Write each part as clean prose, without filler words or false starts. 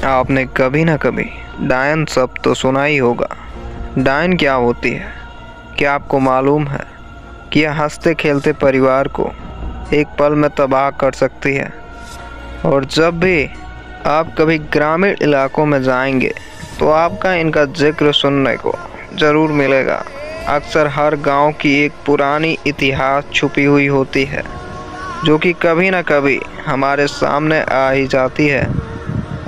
आपने कभी ना कभी डायन शब्द तो सुना ही होगा। डायन क्या होती है? क्या आपको मालूम है कि यह हंसते खेलते परिवार को एक पल में तबाह कर सकती है? और जब भी आप कभी ग्रामीण इलाकों में जाएंगे तो आपका इनका जिक्र सुनने को ज़रूर मिलेगा। अक्सर हर गांव की एक पुरानी इतिहास छुपी हुई होती है जो कि कभी ना कभी हमारे सामने आ ही जाती है।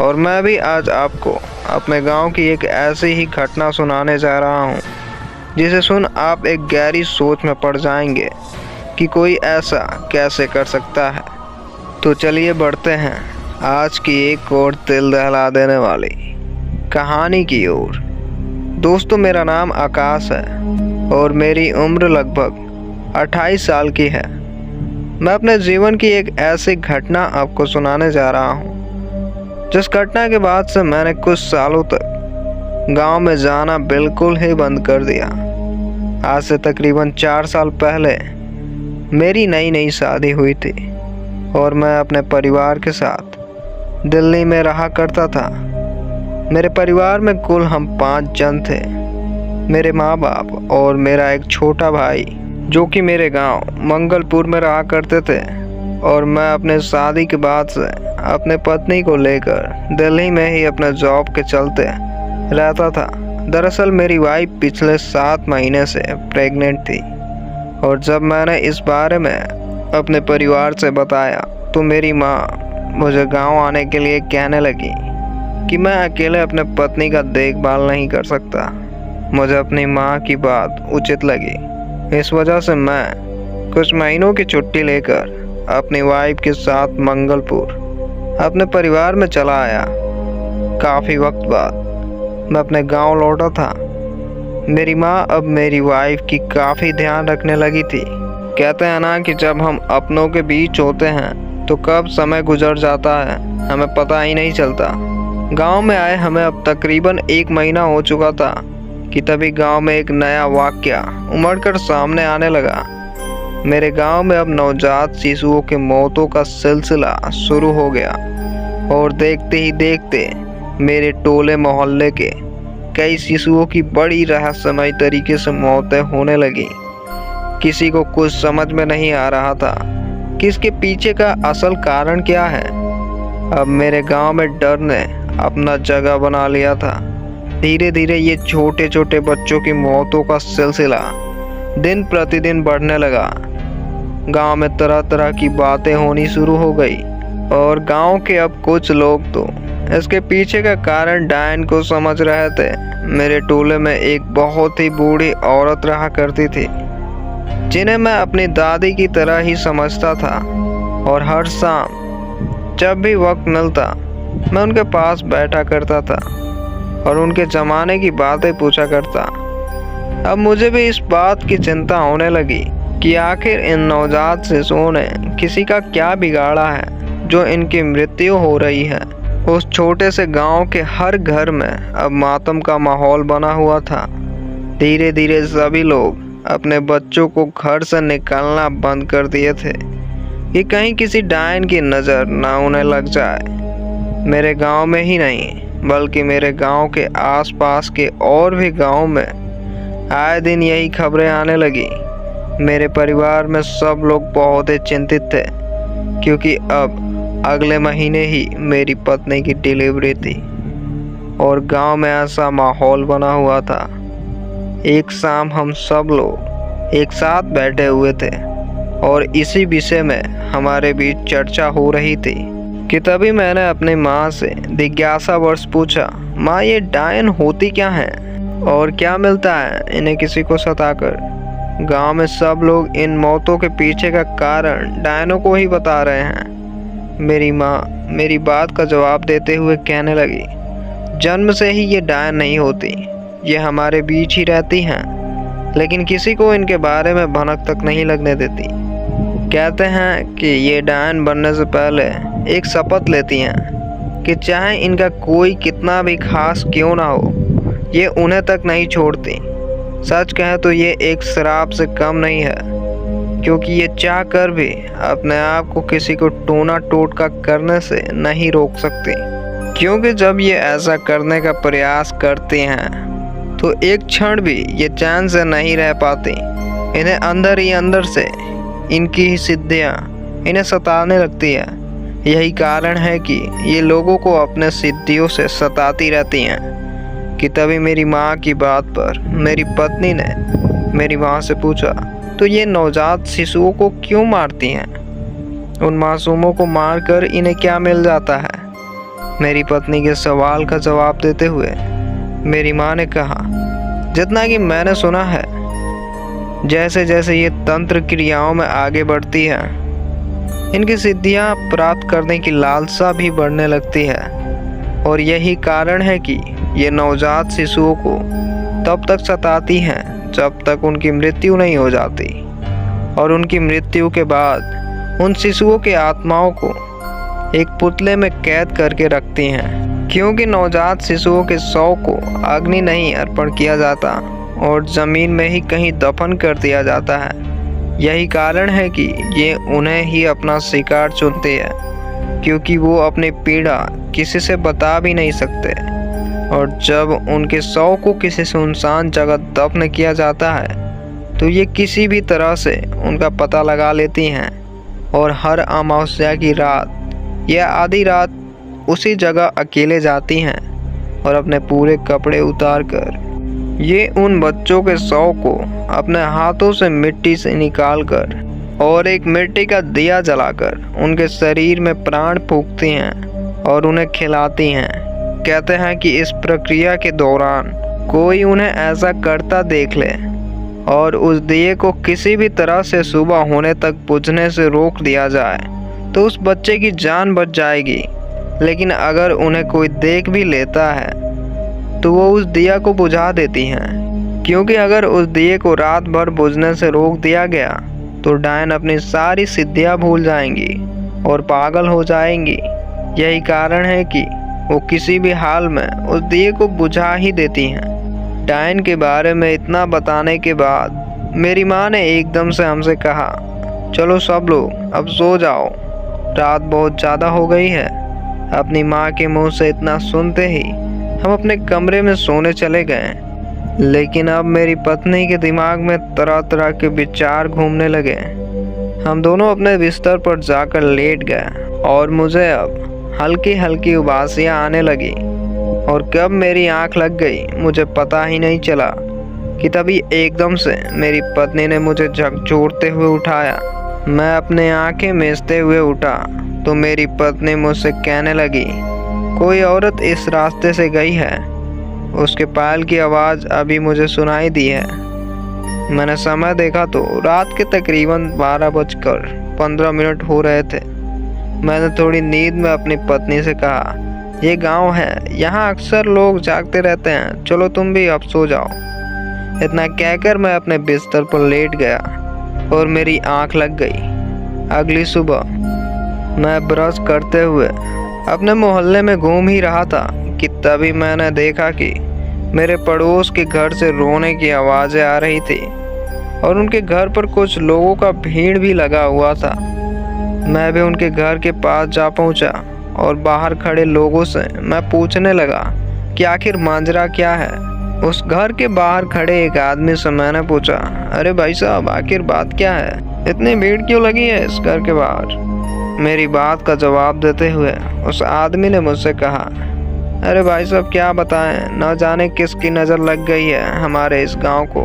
और मैं भी आज आपको अपने गांव की एक ऐसी ही घटना सुनाने जा रहा हूं जिसे सुन आप एक गहरी सोच में पड़ जाएंगे कि कोई ऐसा कैसे कर सकता है। तो चलिए बढ़ते हैं आज की एक और दिल दहला देने वाली कहानी की ओर। दोस्तों, मेरा नाम आकाश है और मेरी उम्र लगभग 28 साल की है। मैं अपने जीवन की एक ऐसी घटना आपको सुनाने जा रहा हूँ जिस घटना के बाद से मैंने कुछ सालों तक गांव में जाना बिल्कुल ही बंद कर दिया। आज से तकरीबन 4 साल पहले मेरी नई शादी हुई थी और मैं अपने परिवार के साथ दिल्ली में रहा करता था। मेरे परिवार में कुल हम 5 जन थे। मेरे माँ बाप और मेरा एक छोटा भाई जो कि मेरे गांव मंगलपुर में रहा करते थे। और मैं अपने शादी के बाद से अपने पत्नी को लेकर दिल्ली में ही अपने जॉब के चलते रहता था। दरअसल मेरी वाइफ पिछले 7 महीने से प्रेग्नेंट थी और जब मैंने इस बारे में अपने परिवार से बताया तो मेरी माँ मुझे गांव आने के लिए कहने लगी कि मैं अकेले अपने पत्नी का देखभाल नहीं कर सकता। मुझे अपनी माँ की बात उचित लगी। इस वजह से मैं कुछ महीनों की छुट्टी लेकर अपनी वाइफ के साथ मंगलपुर अपने परिवार में चला आया। काफ़ी वक्त बाद मैं अपने गांव लौटा था। मेरी माँ अब मेरी वाइफ की काफ़ी ध्यान रखने लगी थी। कहते हैं ना कि जब हम अपनों के बीच होते हैं तो कब समय गुजर जाता है हमें पता ही नहीं चलता। गांव में आए हमें अब तकरीबन 1 महीना हो चुका था कि तभी गांव में एक नया वाकया उमड़कर सामने आने लगा। मेरे गांव में अब नवजात शिशुओं के मौतों का सिलसिला शुरू हो गया और देखते ही देखते मेरे टोले मोहल्ले के कई शिशुओं की बड़ी रहस्यमय तरीके से मौतें होने लगी। किसी को कुछ समझ में नहीं आ रहा था कि इसके पीछे का असल कारण क्या है। अब मेरे गांव में डर ने अपना जगह बना लिया था। धीरे धीरे ये छोटे छोटे बच्चों की मौतों का सिलसिला दिन प्रतिदिन बढ़ने लगा। गांव में तरह तरह की बातें होनी शुरू हो गई और गांव के अब कुछ लोग तो इसके पीछे का कारण डायन को समझ रहे थे। मेरे टोले में एक बहुत ही बूढ़ी औरत रहा करती थी जिन्हें मैं अपनी दादी की तरह ही समझता था और हर शाम जब भी वक्त मिलता मैं उनके पास बैठा करता था और उनके ज़माने की बातें पूछा करता। अब मुझे भी इस बात की चिंता होने लगी कि आखिर इन नवजात शिशुओं ने किसी का क्या बिगाड़ा है जो इनकी मृत्यु हो रही है। उस छोटे से गांव के हर घर में अब मातम का माहौल बना हुआ था। धीरे धीरे सभी लोग अपने बच्चों को घर से निकालना बंद कर दिए थे कि कहीं किसी डायन की नज़र ना उन्हें लग जाए। मेरे गांव में ही नहीं बल्कि मेरे गांव के आसपास के और भी गांव में आए दिन यही खबरें आने लगी। मेरे परिवार में सब लोग बहुत ही चिंतित थे क्योंकि अब अगले महीने ही मेरी पत्नी की डिलीवरी थी और गांव में ऐसा माहौल बना हुआ था। एक शाम हम सब लोग एक साथ बैठे हुए थे और इसी विषय में हमारे बीच चर्चा हो रही थी कि तभी मैंने अपनी माँ से जिज्ञासावश पूछा, माँ ये डायन होती क्या है और क्या मिलता है इन्हें किसी को सताकर? गांव में सब लोग इन मौतों के पीछे का कारण डायनों को ही बता रहे हैं। मेरी माँ मेरी बात का जवाब देते हुए कहने लगी, जन्म से ही ये डायन नहीं होती, ये हमारे बीच ही रहती हैं लेकिन किसी को इनके बारे में भनक तक नहीं लगने देती। कहते हैं कि ये डायन बनने से पहले एक शपथ लेती हैं कि चाहे इनका कोई कितना भी खास क्यों ना हो ये उन्हें तक नहीं छोड़ती। सच कहें तो ये एक श्राप से कम नहीं है क्योंकि ये चाह कर भी अपने आप को किसी को टोना टोटका करने से नहीं रोक सकती। क्योंकि जब ये ऐसा करने का प्रयास करती हैं तो एक क्षण भी ये चैन से नहीं रह पाती। इन्हें अंदर ही अंदर से इनकी ही सिद्धियाँ इन्हें सताने लगती है। यही कारण है कि ये लोगों को अपने सिद्धियों से सताती रहती हैं। कि तभी मेरी माँ की बात पर मेरी पत्नी ने मेरी माँ से पूछा, तो ये नवजात शिशुओं को क्यों मारती हैं? उन मासूमों को मारकर इन्हें क्या मिल जाता है? मेरी पत्नी के सवाल का जवाब देते हुए मेरी माँ ने कहा, जितना कि मैंने सुना है, जैसे जैसे ये तंत्र क्रियाओं में आगे बढ़ती है, इनकी सिद्धियाँ प्राप्त करने की लालसा भी बढ़ने लगती है। और यही कारण है कि ये नवजात शिशुओं को तब तक सताती हैं जब तक उनकी मृत्यु नहीं हो जाती। और उनकी मृत्यु के बाद उन शिशुओं के आत्माओं को एक पुतले में कैद करके रखती हैं। क्योंकि नवजात शिशुओं के शव को अग्नि नहीं अर्पण किया जाता और ज़मीन में ही कहीं दफन कर दिया जाता है। यही कारण है कि ये उन्हें ही अपना शिकार चुनते हैं, क्योंकि वो अपनी पीड़ा किसी से बता भी नहीं सकते। और जब उनके शव को किसी सुनसान जगह दफन किया जाता है तो ये किसी भी तरह से उनका पता लगा लेती हैं और हर अमावस्या की रात या आधी रात उसी जगह अकेले जाती हैं और अपने पूरे कपड़े उतारकर ये उन बच्चों के शव को अपने हाथों से मिट्टी से निकालकर और एक मिट्टी का दिया जलाकर उनके शरीर में प्राण फूंकती हैं और उन्हें खिलाती हैं। कहते हैं कि इस प्रक्रिया के दौरान कोई उन्हें ऐसा करता देख ले और उस दिए को किसी भी तरह से सुबह होने तक बुझने से रोक दिया जाए तो उस बच्चे की जान बच जाएगी। लेकिन अगर उन्हें कोई देख भी लेता है तो वो उस दिया को बुझा देती हैं, क्योंकि अगर उस दिए को रात भर बुझने से रोक दिया गया तो डायन अपनी सारी सिद्धियां भूल जाएंगी और पागल हो जाएंगी। यही कारण है कि वो किसी भी हाल में उस दिए को बुझा ही देती हैं। डायन के बारे में इतना बताने के बाद मेरी माँ ने एकदम से हमसे कहा, चलो सब लोग अब सो जाओ, रात बहुत ज़्यादा हो गई है। अपनी माँ के मुंह से इतना सुनते ही हम अपने कमरे में सोने चले गए। लेकिन अब मेरी पत्नी के दिमाग में तरह तरह के विचार घूमने लगे। हम दोनों अपने बिस्तर पर जाकर लेट गए और मुझे अब हल्की हल्की उबासियाँ आने लगी और कब मेरी आंख लग गई मुझे पता ही नहीं चला कि तभी एकदम से मेरी पत्नी ने मुझे झकझोरते हुए उठाया। मैं अपने आंखें मीचते हुए उठा तो मेरी पत्नी मुझसे कहने लगी, कोई औरत इस रास्ते से गई है, उसके पायल की आवाज़ अभी मुझे सुनाई दी है। मैंने समय देखा तो रात के तकरीबन 12:15 हो रहे थे। मैंने थोड़ी नींद में अपनी पत्नी से कहा, ये गांव है, यहाँ अक्सर लोग जागते रहते हैं, चलो तुम भी अब सो जाओ। इतना कहकर मैं अपने बिस्तर पर लेट गया और मेरी आंख लग गई। अगली सुबह मैं ब्रश करते हुए अपने मोहल्ले में घूम ही रहा था कि तभी मैंने देखा कि मेरे पड़ोस के घर से रोने की आवाज़ें आ रही थी और उनके घर पर कुछ लोगों का भीड़ भी लगा हुआ था। मैं भी उनके घर के पास जा पहुंचा और बाहर खड़े लोगों से मैं पूछने लगा कि आखिर मांजरा क्या है। उस घर के बाहर खड़े एक आदमी से मैंने पूछा, अरे भाई साहब, आखिर बात क्या है, इतनी भीड़ क्यों लगी है इस घर के बाहर? मेरी बात का जवाब देते हुए उस आदमी ने मुझसे कहा, अरे भाई साहब क्या बताएं, न जाने किसकी नज़र लग गई है हमारे इस गांव को,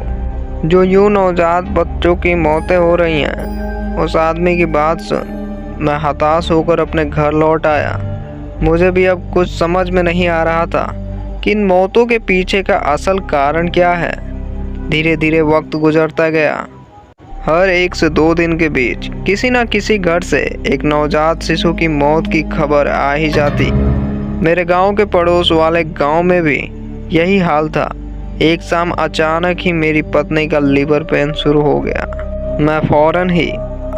जो यूं नवजात बच्चों की मौतें हो रही हैं। उस आदमी की बात सुन मैं हताश होकर अपने घर लौट आया। मुझे भी अब कुछ समझ में नहीं आ रहा था कि इन मौतों के पीछे का असल कारण क्या है। धीरे धीरे वक्त गुजरता गया। हर 1 से 2 दिन के बीच किसी न किसी घर से एक नवजात शिशु की मौत की खबर आ ही जाती। मेरे गांव के पड़ोस वाले गांव में भी यही हाल था। एक शाम अचानक ही मेरी पत्नी का लीवर पेन शुरू हो गया। मैं फौरन ही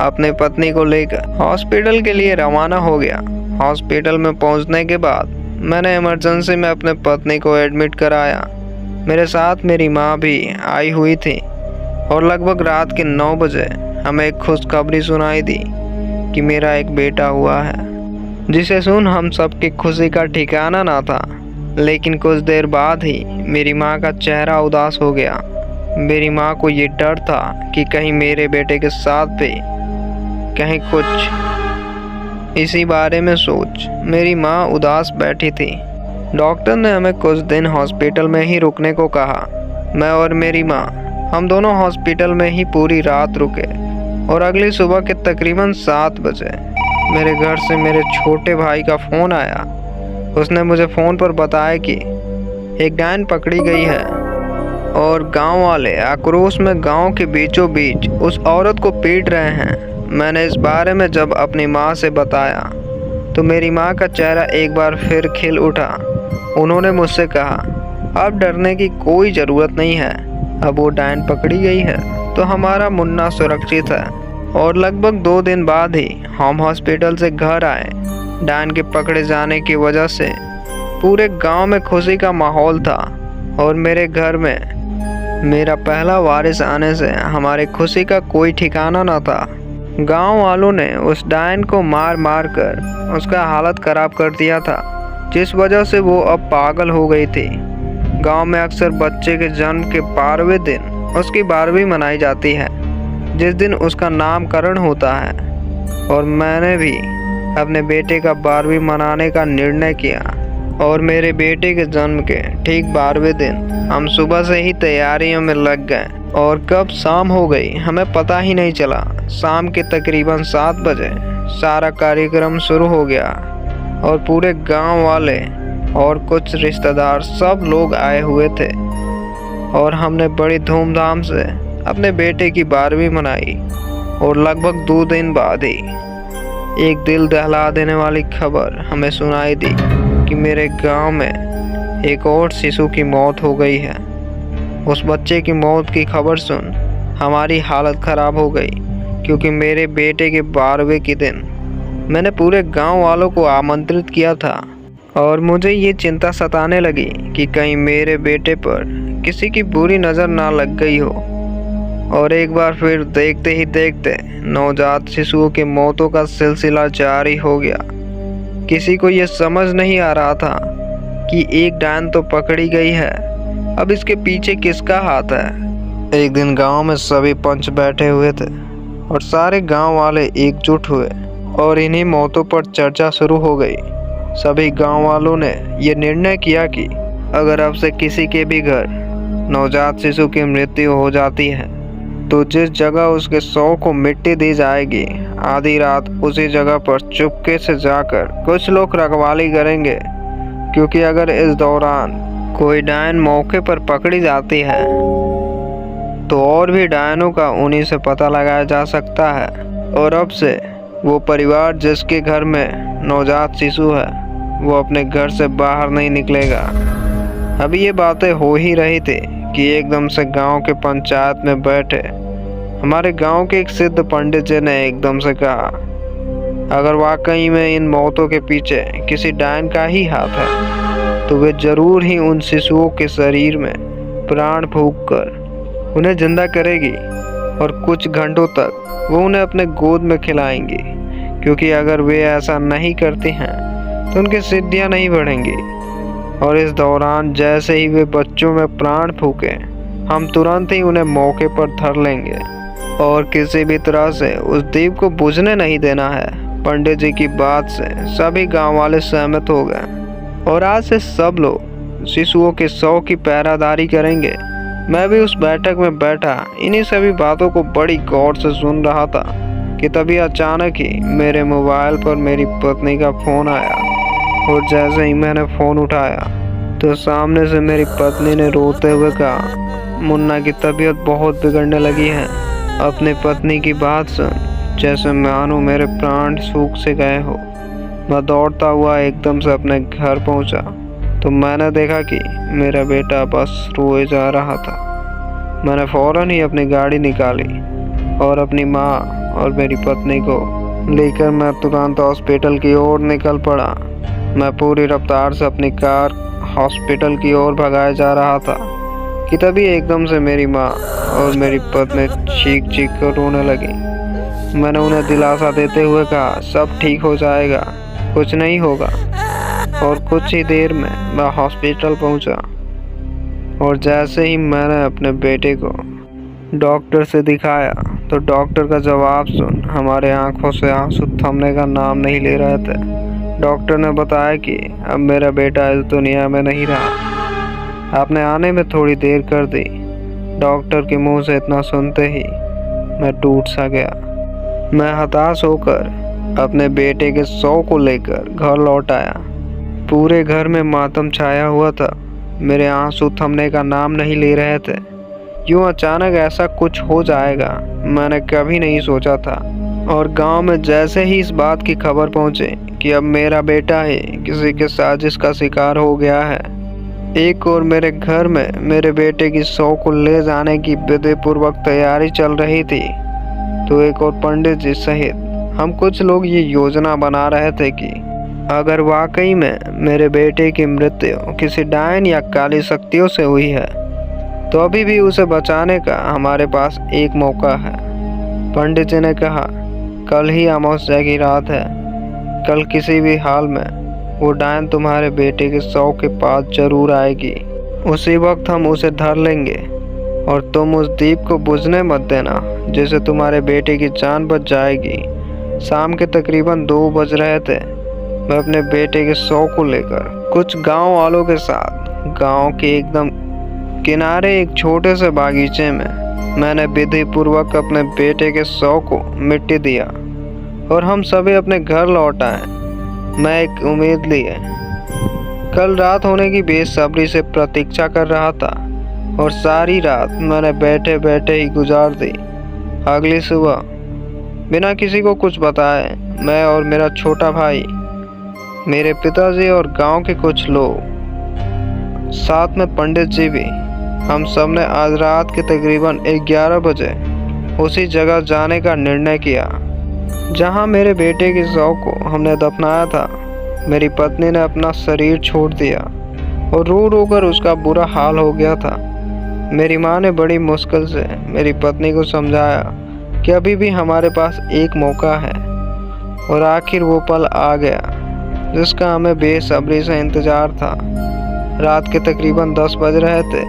अपने पत्नी को लेकर हॉस्पिटल के लिए रवाना हो गया। हॉस्पिटल में पहुंचने के बाद मैंने इमरजेंसी में अपने पत्नी को एडमिट कराया। मेरे साथ मेरी माँ भी आई हुई थी और लगभग रात के 9 बजे हमें एक खुशखबरी सुनाई दी कि मेरा एक बेटा हुआ है। जिसे सुन हम सबकी खुशी का ठिकाना ना था। लेकिन कुछ देर बाद ही मेरी माँ का चेहरा उदास हो गया। मेरी माँ को ये डर था कि कहीं मेरे बेटे के साथ भी कहीं कुछ। इसी बारे में सोच मेरी माँ उदास बैठी थी। डॉक्टर ने हमें कुछ दिन हॉस्पिटल में ही रुकने को कहा। मैं और मेरी माँ हम दोनों हॉस्पिटल में ही पूरी रात रुके और अगली सुबह के तकरीबन 7 बजे मेरे घर से मेरे छोटे भाई का फ़ोन आया। उसने मुझे फ़ोन पर बताया कि एक डायन पकड़ी गई है और गांव वाले आक्रोश में गांव के बीचों बीच उस औरत को पीट रहे हैं। मैंने इस बारे में जब अपनी माँ से बताया तो मेरी माँ का चेहरा एक बार फिर खिल उठा। उन्होंने मुझसे कहा, अब डरने की कोई ज़रूरत नहीं है, अब वो डायन पकड़ी गई है तो हमारा मुन्ना सुरक्षित है। और लगभग 2 दिन बाद ही हम हॉस्पिटल से घर आए। डायन के पकड़े जाने की वजह से पूरे गांव में खुशी का माहौल था और मेरे घर में मेरा पहला वारिस आने से हमारी खुशी का कोई ठिकाना न था। गांव वालों ने उस डायन को मार मार कर उसका हालत ख़राब कर दिया था, जिस वजह से वो अब पागल हो गई थी। गांव में अक्सर बच्चे के जन्म के 12वें दिन उसकी 12वीं मनाई जाती है, जिस दिन उसका नामकरण होता है। और मैंने भी अपने बेटे का 12वीं मनाने का निर्णय किया और मेरे बेटे के जन्म के ठीक 12वें दिन हम सुबह से ही तैयारियों में लग गए और कब शाम हो गई हमें पता ही नहीं चला। शाम के तकरीबन 7 बजे सारा कार्यक्रम शुरू हो गया और पूरे गांव वाले और कुछ रिश्तेदार सब लोग आए हुए थे और हमने बड़ी धूमधाम से अपने बेटे की 12वीं मनाई। और लगभग 2 दिन बाद ही एक दिल दहला देने वाली खबर हमें सुनाई दी कि मेरे गांव में एक और शिशु की मौत हो गई है। उस बच्चे की मौत की खबर सुन हमारी हालत ख़राब हो गई, क्योंकि मेरे बेटे के 12वें के दिन मैंने पूरे गांव वालों को आमंत्रित किया था और मुझे ये चिंता सताने लगी कि कहीं मेरे बेटे पर किसी की बुरी नज़र ना लग गई हो। और एक बार फिर देखते ही देखते नवजात शिशुओं की मौतों का सिलसिला जारी हो गया। किसी को ये समझ नहीं आ रहा था कि एक डायन तो पकड़ी गई है, अब इसके पीछे किसका हाथ है। एक दिन गांव में सभी पंच बैठे हुए थे और सारे गांव वाले एकजुट हुए और इन्हीं मौतों पर चर्चा शुरू हो गई। सभी गांव वालों ने ये निर्णय किया कि अगर अब से किसी के भी घर नवजात शिशु की मृत्यु हो जाती है तो जिस जगह उसके शव को मिट्टी दी जाएगी, आधी रात उसी जगह पर चुपके से जाकर कुछ लोग रखवाली करेंगे, क्योंकि अगर इस दौरान कोई डायन मौके पर पकड़ी जाती है तो और भी डायनों का उन्हीं से पता लगाया जा सकता है। और अब से वो परिवार जिसके घर में नवजात शिशु है वो अपने घर से बाहर नहीं निकलेगा। अभी ये बातें हो ही रही थी कि एकदम से गांव के पंचायत में बैठे हमारे गांव के एक सिद्ध पंडित जी ने एकदम से कहा, अगर वाकई में इन मौतों के पीछे किसी डायन का ही हाथ है तो वे जरूर ही उन शिशुओं के शरीर में प्राण फूंक कर उन्हें जिंदा करेगी और कुछ घंटों तक वो उन्हें अपने गोद में खिलाएंगी, क्योंकि अगर वे ऐसा नहीं करती हैं तो उनकी सिद्धियां नहीं बढ़ेंगी। और इस दौरान जैसे ही वे बच्चों में प्राण फूके हम तुरंत ही उन्हें मौके पर धर लेंगे और किसी भी तरह से उस दीप को बुझने नहीं देना है। पंडित जी की बात से सभी गांव वाले सहमत हो गए और आज से सब लोग शिशुओं के शव की पहरादारी करेंगे। मैं भी उस बैठक में बैठा इन्हीं सभी बातों को बड़ी गौर से सुन रहा था कि तभी अचानक ही मेरे मोबाइल पर मेरी पत्नी का फ़ोन आया और जैसे ही मैंने फ़ोन उठाया तो सामने से मेरी पत्नी ने रोते हुए कहा, मुन्ना की तबीयत बहुत बिगड़ने लगी है। अपनी पत्नी की बात सुन जैसे मानो मेरे प्राण सूख से गए हो। मैं दौड़ता हुआ एकदम से अपने घर पहुंचा तो मैंने देखा कि मेरा बेटा बस रोए जा रहा था। मैंने फ़ौरन ही अपनी गाड़ी निकाली और अपनी माँ और मेरी पत्नी को लेकर मैं तुरंत हॉस्पिटल की ओर निकल पड़ा। मैं पूरी रफ्तार से अपनी कार हॉस्पिटल की ओर भगाया जा रहा था कि तभी एकदम से मेरी माँ और मेरी पत्नी चीख चीख कर रोने लगी। मैंने उन्हें दिलासा देते हुए कहा, सब ठीक हो जाएगा, कुछ नहीं होगा। और कुछ ही देर में मैं हॉस्पिटल पहुंचा और जैसे ही मैंने अपने बेटे को डॉक्टर से दिखाया तो डॉक्टर का जवाब सुन हमारे आंखों से आंसू थमने का नाम नहीं ले रहे थे। डॉक्टर ने बताया कि अब मेरा बेटा इस दुनिया में नहीं रहा। आपने आने में थोड़ी देर कर दी। डॉक्टर के मुंह से इतना सुनते ही मैं टूट सा गया। मैं हताश होकर अपने बेटे के शव को लेकर घर लौट आया। पूरे घर में मातम छाया हुआ था। मेरे आंसू थमने का नाम नहीं ले रहे थे। यूं अचानक ऐसा कुछ हो जाएगा मैंने कभी नहीं सोचा था। और गांव में जैसे ही इस बात की खबर पहुंचे कि अब मेरा बेटा ही किसी के साजिश का शिकार हो गया है, एक और मेरे घर में मेरे बेटे की शव को ले जाने की विधिपूर्वक तैयारी चल रही थी, तो एक और पंडित जी सहित हम कुछ लोग ये योजना बना रहे थे कि अगर वाकई में मेरे बेटे की मृत्यु किसी डायन या काली शक्तियों से हुई है तो अभी भी उसे बचाने का हमारे पास एक मौका है। पंडित जी ने कहा, कल ही अमावस्या की रात है। कल किसी भी हाल में वो डायन तुम्हारे बेटे के शव के पास जरूर आएगी। उसी वक्त हम उसे धर लेंगे और तुम उस दीप को बुझने मत देना जिससे तुम्हारे बेटे की जान बच जाएगी। शाम के तकरीबन 2 बज रहे थे। मैं अपने बेटे के शव को लेकर कुछ गांव वालों के साथ गांव के एकदम किनारे एक छोटे से बागीचे में मैंने विधि पूर्वक अपने बेटे के शव को मिट्टी दिया और हम सभी अपने घर लौट आए। मैं एक उम्मीद लिए कल रात होने की बेसब्री से प्रतीक्षा कर रहा था और सारी रात मैंने बैठे बैठे ही गुजार दी। अगली सुबह बिना किसी को कुछ बताए मैं और मेरा छोटा भाई, मेरे पिताजी और गांव के कुछ लोग, साथ में पंडित जी भी, हम सब ने आज रात के तकरीबन 11 बजे उसी जगह जाने का निर्णय किया जहां मेरे बेटे के शव को हमने दफनाया था। मेरी पत्नी ने अपना शरीर छोड़ दिया और रो रो कर उसका बुरा हाल हो गया था। मेरी माँ ने बड़ी मुश्किल से मेरी पत्नी को समझाया कि अभी भी हमारे पास एक मौका है और आखिर वो पल आ गया जिसका हमें बेसब्री से इंतज़ार था। रात के तकरीबन 10 बज रहे थे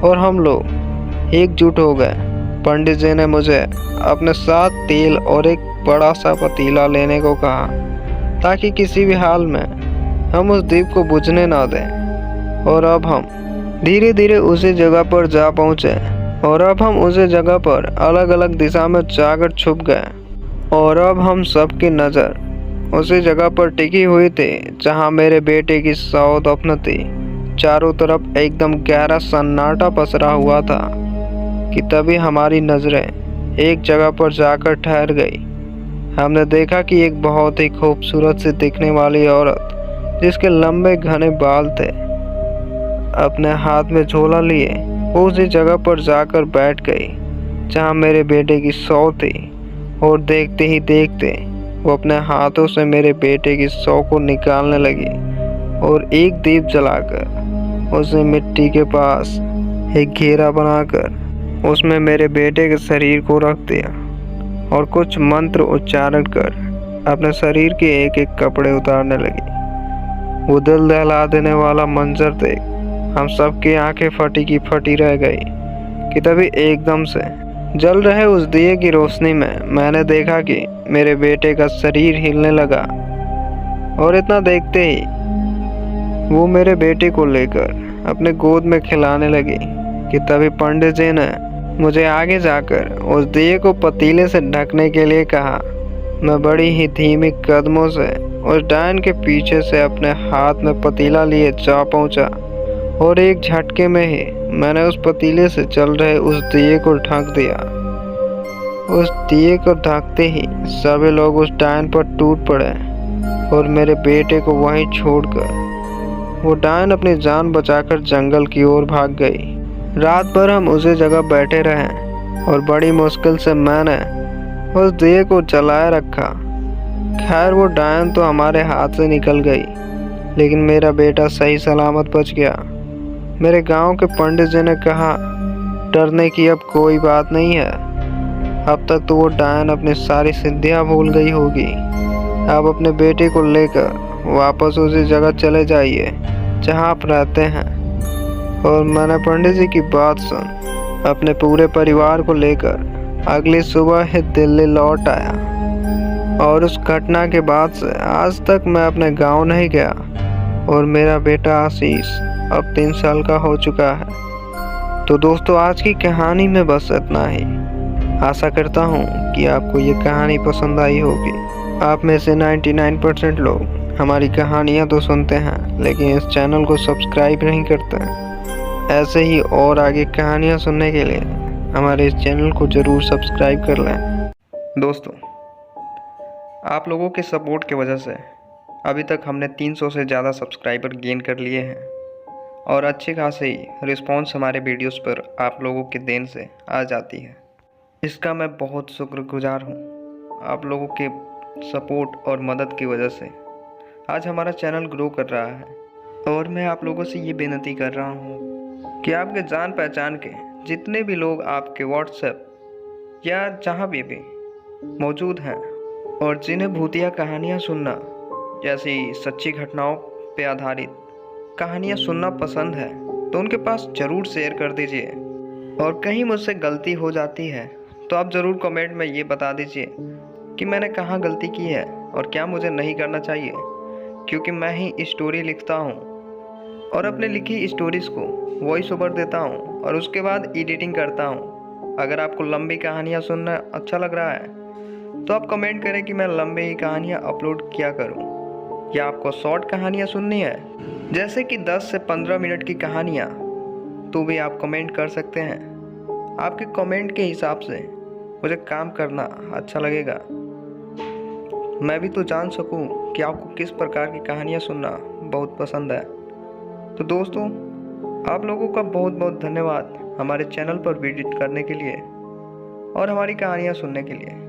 और हम लोग एकजुट हो गए। पंडित जी ने मुझे अपने साथ तेल और एक बड़ा सा पतीला लेने को कहा ताकि किसी भी हाल में हम उस दीप को बुझने ना दें। और अब हम धीरे धीरे उसी जगह पर जा पहुँचे और अब हम उसी जगह पर अलग अलग दिशा में जाकर छुप गए। और अब हम सबकी नज़र उसी जगह पर टिकी हुई थी जहाँ मेरे बेटे की शव दफन थी। चारों तरफ एकदम गहरा सन्नाटा पसरा हुआ था कि तभी हमारी नज़रें एक जगह पर जाकर ठहर गई। हमने देखा कि एक बहुत ही खूबसूरत सी दिखने वाली औरत जिसके लंबे घने बाल थे, अपने हाथ में झोला लिए वो उसी जगह पर जाकर बैठ गई जहाँ मेरे बेटे की शव थी। और देखते ही देखते वो अपने हाथों से मेरे बेटे की शव को निकालने लगी और एक दीप जलाकर उसने मिट्टी के पास एक घेरा बनाकर उसमें मेरे बेटे के शरीर को रख दिया और कुछ मंत्र उच्चारण कर अपने शरीर के एक एक कपड़े उतारने लगी। वो दिल दहला देने वाला मंजर देख हम सबकी आंखें फटी की फटी रह गई कि तभी एकदम से जल रहे उस दिए की रोशनी में मैंने देखा कि मेरे बेटे का शरीर हिलने लगा। और इतना देखते ही वो मेरे बेटे को लेकर अपने गोद में खिलाने लगी कि तभी पंडित जी ने मुझे आगे जाकर उस दिए को पतीले से ढकने के लिए कहा। मैं बड़ी ही धीमी कदमों से उस डायन के पीछे से अपने हाथ में पतीला लिए जा पहुंचा और एक झटके में ही मैंने उस पतीले से चल रहे उस दिए को ढक दिया। उस दिए को ढकते ही सभी लोग उस डायन पर टूट पड़े और मेरे बेटे को वहीं छोड़कर वो डायन अपनी जान बचाकर जंगल की ओर भाग गई। रात भर हम उसी जगह बैठे रहे और बड़ी मुश्किल से मैंने उस दिए को जलाए रखा। खैर वो डायन तो हमारे हाथ से निकल गई, लेकिन मेरा बेटा सही सलामत बच गया। मेरे गांव के पंडित जी ने कहा, डरने की अब कोई बात नहीं है। अब तक तो वो डायन अपनी सारी सिद्धियां भूल गई होगी, आप अपने बेटे को लेकर वापस उसी जगह चले जाइए जहां आप रहते हैं। और मैंने पंडित जी की बात सुन अपने पूरे परिवार को लेकर अगली सुबह ही दिल्ली लौट आया। और उस घटना के बाद से आज तक मैं अपने गांव नहीं गया। और मेरा बेटा आशीष अब 3 साल का हो चुका है। तो दोस्तों, आज की कहानी में बस इतना ही। आशा करता हूँ कि आपको ये कहानी पसंद आई होगी। आप में से 99% लोग हमारी कहानियाँ तो सुनते हैं लेकिन इस चैनल को सब्सक्राइब नहीं करते हैं। ऐसे ही और आगे कहानियाँ सुनने के लिए हमारे इस चैनल को ज़रूर सब्सक्राइब कर लें। दोस्तों, आप लोगों के सपोर्ट की वजह से अभी तक हमने 300 से ज़्यादा सब्सक्राइबर गेन कर लिए हैं और अच्छे खासे ही रिस्पॉन्स हमारे वीडियोस पर आप लोगों के देन से आ जाती है। इसका मैं बहुत शुक्रगुजार हूँ। आप लोगों के सपोर्ट और मदद की वजह से आज हमारा चैनल ग्रो कर रहा है। और मैं आप लोगों से ये विनती कर रहा हूँ कि आपके जान पहचान के जितने भी लोग आपके व्हाट्सएप या जहाँ भी मौजूद हैं और जिन्हें भूतिया कहानियाँ सुनना जैसी सच्ची घटनाओं पर आधारित कहानियाँ सुनना पसंद है तो उनके पास ज़रूर शेयर कर दीजिए। और कहीं मुझसे गलती हो जाती है तो आप ज़रूर कमेंट में ये बता दीजिए कि मैंने कहाँ गलती की है और क्या मुझे नहीं करना चाहिए, क्योंकि मैं ही स्टोरी लिखता हूँ और अपने लिखी स्टोरीज़ को वॉइस ओवर देता हूँ और उसके बाद एडिटिंग करता हूँ। अगर आपको लंबी कहानियाँ सुनना अच्छा लग रहा है तो आप कमेंट करें कि मैं लंबी ही कहानियाँ अपलोड किया करूँ, या आपको शॉर्ट कहानियाँ सुननी है जैसे कि 10 से 15 मिनट की कहानियाँ, तो भी आप कमेंट कर सकते हैं। आपके कमेंट के हिसाब से मुझे काम करना अच्छा लगेगा। मैं भी तो जान सकूं कि आपको किस प्रकार की कहानियाँ सुनना बहुत पसंद है। तो दोस्तों, आप लोगों का बहुत बहुत धन्यवाद हमारे चैनल पर विजिट करने के लिए और हमारी कहानियाँ सुनने के लिए।